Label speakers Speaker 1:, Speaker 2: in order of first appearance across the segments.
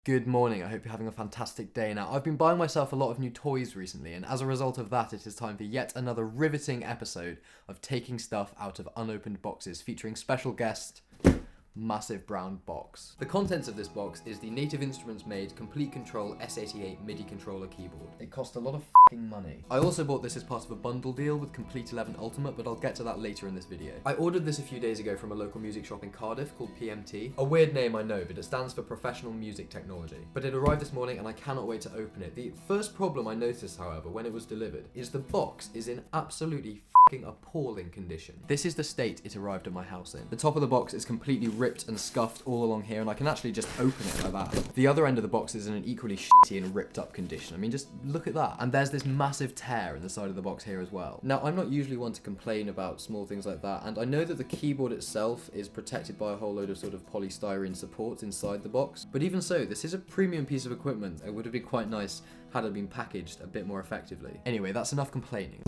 Speaker 1: Good morning, I hope you're having a fantastic day. Now, I've been buying myself a lot of new toys recently, and as a result of that, it is time for yet another riveting episode of taking stuff out of unopened boxes, featuring special guest, massive brown box. The contents of this box is the Native Instruments made Komplete Kontrol S88 MIDI controller keyboard. It cost a lot of f***ing money. I also bought this as part of a bundle deal with Complete 11 Ultimate, but I'll get to that later in this video. I ordered this a few days ago from a local music shop in Cardiff called PMT. A weird name, I know, but it stands for Professional Music Technology. But it arrived this morning and I cannot wait to open it. The first problem I noticed, however, when it was delivered, is the box is in absolutely f***ing appalling condition. This is the state it arrived at my house in. The top of the box is completely ripped and scuffed all along here, and I can actually just open it like that. The other end of the box is in an equally shitty and ripped up condition. I mean, just look at that. And there's this massive tear in the side of the box here as well. Now, I'm not usually one to complain about small things like that, and I know that the keyboard itself is protected by a whole load of sort of polystyrene supports inside the box, but even so, this is a premium piece of equipment. It would have been quite nice had it been packaged a bit more effectively. Anyway, that's enough complaining.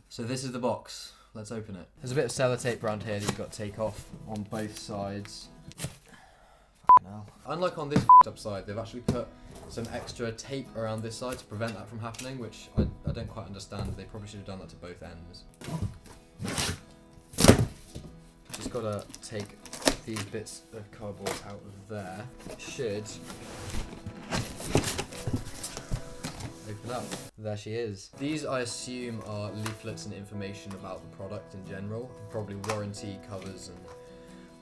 Speaker 1: So this is the box. Let's open it. There's a bit of sellotape around here that you've got to take off on both sides. Fucking hell. Unlike on this up side, they've actually put some extra tape around this side to prevent that from happening, which I don't quite understand. They probably should have done that to both ends. Just gotta take these bits of cardboard out of there. It should open up. There she is. These, I assume, are leaflets and information about the product in general. Probably warranty covers and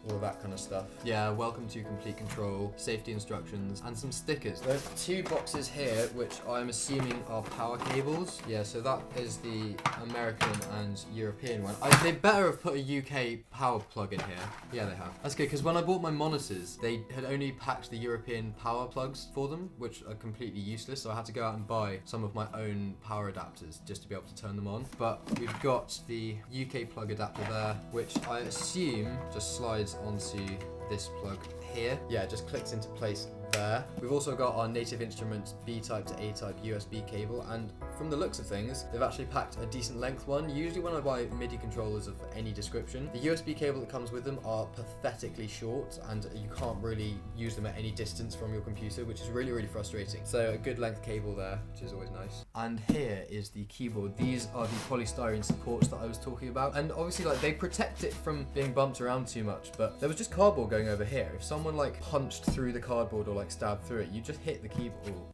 Speaker 1: all of that kind of stuff. Yeah, welcome to Complete Kontrol, safety instructions, and some stickers. There's two boxes here, which I'm assuming are power cables. Yeah, so that is the American and European one. They better have put a UK power plug in here. Yeah, they have. That's good, because when I bought my monitors, they had only packed the European power plugs for them, which are completely useless, so I had to go out and buy some of my own power adapters just to be able to turn them on. But we've got the UK plug adapter there, which I assume just slides onto this plug here. Yeah, it just clicks into place there. We've also got our Native Instruments B-type to A-type USB cable, and from the looks of things, they've actually packed a decent length one. Usually when I buy MIDI controllers of any description, the USB cable that comes with them are pathetically short, and you can't really use them at any distance from your computer, which is really, really frustrating. So a good length cable there, which is always nice. And here is the keyboard. These are the polystyrene supports that I was talking about, and obviously like they protect it from being bumped around too much, but there was just cardboard going over here. If someone like punched through the cardboard or like stabbed through it, you just hit the keyboard. Ooh.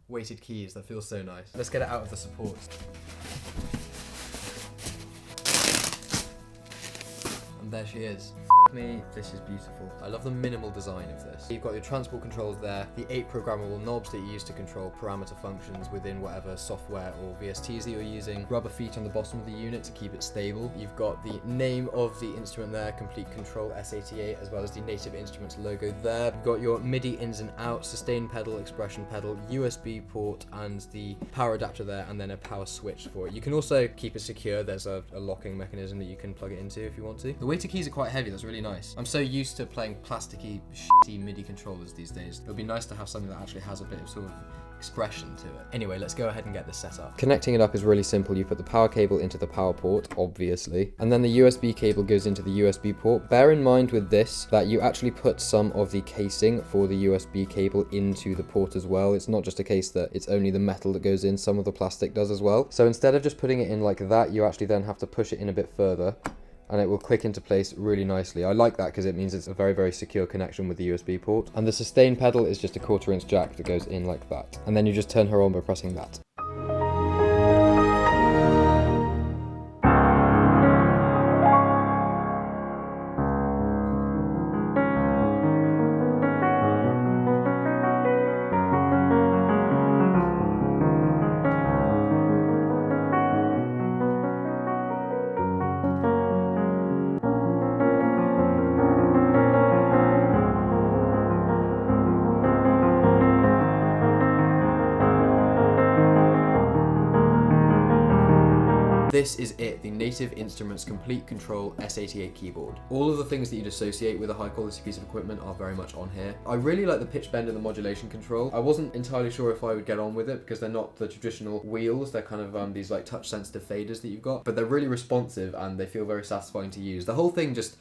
Speaker 1: Weighted keys, that feels so nice. Let's get it out of the supports. And there she is. Me, this is beautiful. I love the minimal design of this. You've got your transport controls there, the 8 programmable knobs that you use to control parameter functions within whatever software or VSTs that you're using, rubber feet on the bottom of the unit to keep it stable. You've got the name of the instrument there, Komplete Kontrol S88, as well as the Native Instruments logo there. You've got your MIDI ins and outs, sustain pedal, expression pedal, USB port, and the power adapter there, and then a power switch for it. You can also keep it secure. There's a locking mechanism that you can plug it into if you want to. The weighted keys are quite heavy, that's really nice. I'm so used to playing plasticky, shitty MIDI controllers these days. It would be nice to have something that actually has a bit of sort of expression to it. Anyway, let's go ahead and get this set up. Connecting it up is really simple. You put the power cable into the power port, obviously, and then the USB cable goes into the USB port. Bear in mind with this that you actually put some of the casing for the USB cable into the port as well. It's not just a case that it's only the metal that goes in, some of the plastic does as well. So instead of just putting it in like that, you actually then have to push it in a bit further, and it will click into place really nicely. I like that because it means it's a very, very secure connection with the USB port. And the sustain pedal is just a 1/4 inch jack that goes in like that. And then you just turn her on by pressing that. This is it, the Native Instruments Komplete Kontrol S88 keyboard. All of the things that you'd associate with a high quality piece of equipment are very much on here. I really like the pitch bend and the modulation control. I wasn't entirely sure if I would get on with it because they're not the traditional wheels, they're kind of these like touch sensitive faders that you've got, but they're really responsive and they feel very satisfying to use. The whole thing just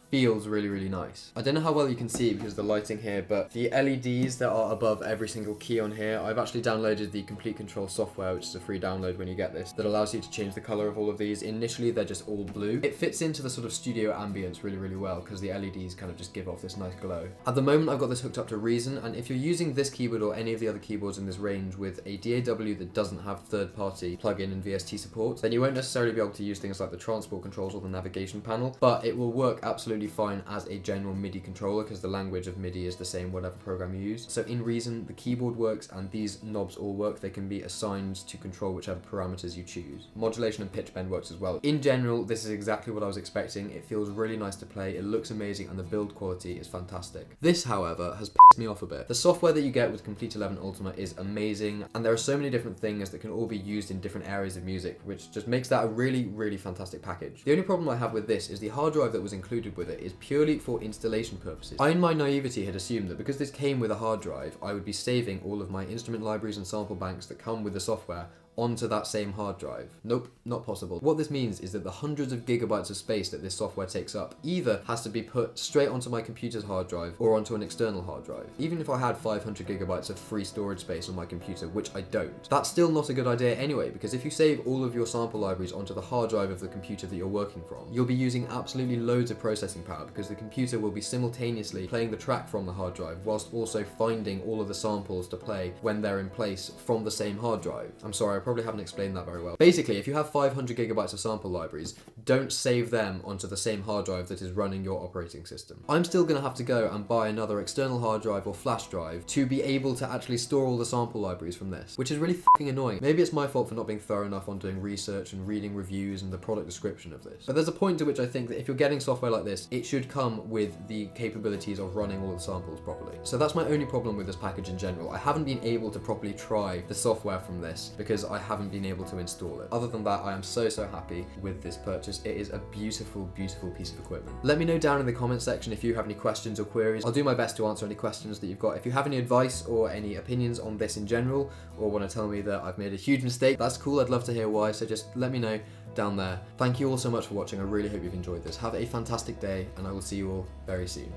Speaker 1: feels really, really nice. I don't know how well you can see because of the lighting here, but the LEDs that are above every single key on here, I've actually downloaded the Komplete Kontrol software, which is a free download when you get this, that allows you to change the color of all of these. Initially, they're just all blue. It fits into the sort of studio ambience really, really well because the LEDs kind of just give off this nice glow. At the moment, I've got this hooked up to Reason, and if you're using this keyboard or any of the other keyboards in this range with a DAW that doesn't have third-party plugin and VST support, then you won't necessarily be able to use things like the transport controls or the navigation panel, but it will work absolutely fine as a general MIDI controller because the language of MIDI is the same whatever program you use. So in Reason, the keyboard works and these knobs all work. They can be assigned to control whichever parameters you choose. Modulation and pitch bend works as well. In general, this is exactly what I was expecting. It feels really nice to play, it looks amazing, and the build quality is fantastic. This, however, has pissed me off a bit. The software that you get with Komplete 11 Ultima is amazing, and there are so many different things that can all be used in different areas of music, which just makes that a really, really fantastic package. The only problem I have with this is the hard drive that was included with it is purely for installation purposes. I, in my naivety, had assumed that because this came with a hard drive, I would be saving all of my instrument libraries and sample banks that come with the software onto that same hard drive. Nope, not possible. What this means is that the hundreds of gigabytes of space that this software takes up either has to be put straight onto my computer's hard drive or onto an external hard drive. Even if I had 500 gigabytes of free storage space on my computer, which I don't, that's still not a good idea anyway, because if you save all of your sample libraries onto the hard drive of the computer that you're working from, you'll be using absolutely loads of processing power because the computer will be simultaneously playing the track from the hard drive whilst also finding all of the samples to play when they're in place from the same hard drive. I'm sorry, I probably haven't explained that very well. Basically, if you have 500 gigabytes of sample libraries, don't save them onto the same hard drive that is running your operating system. I'm still going to have to go and buy another external hard drive or flash drive to be able to actually store all the sample libraries from this, which is really fucking annoying. Maybe it's my fault for not being thorough enough on doing research and reading reviews and the product description of this. But there's a point to which I think that if you're getting software like this, it should come with the capabilities of running all the samples properly. So that's my only problem with this package in general. I haven't been able to properly try the software from this because I haven't been able to install it. Other than that, I am so happy with this purchase. It is a beautiful, beautiful piece of equipment. Let me know down in the comment section if you have any questions or queries. I'll do my best to answer any questions that you've got. If you have any advice or any opinions on this in general, or want to tell me that I've made a huge mistake, that's cool. I'd love to hear why, so just let me know down there. Thank you all so much for watching. I really hope you've enjoyed this. Have a fantastic day, and I will see you all very soon.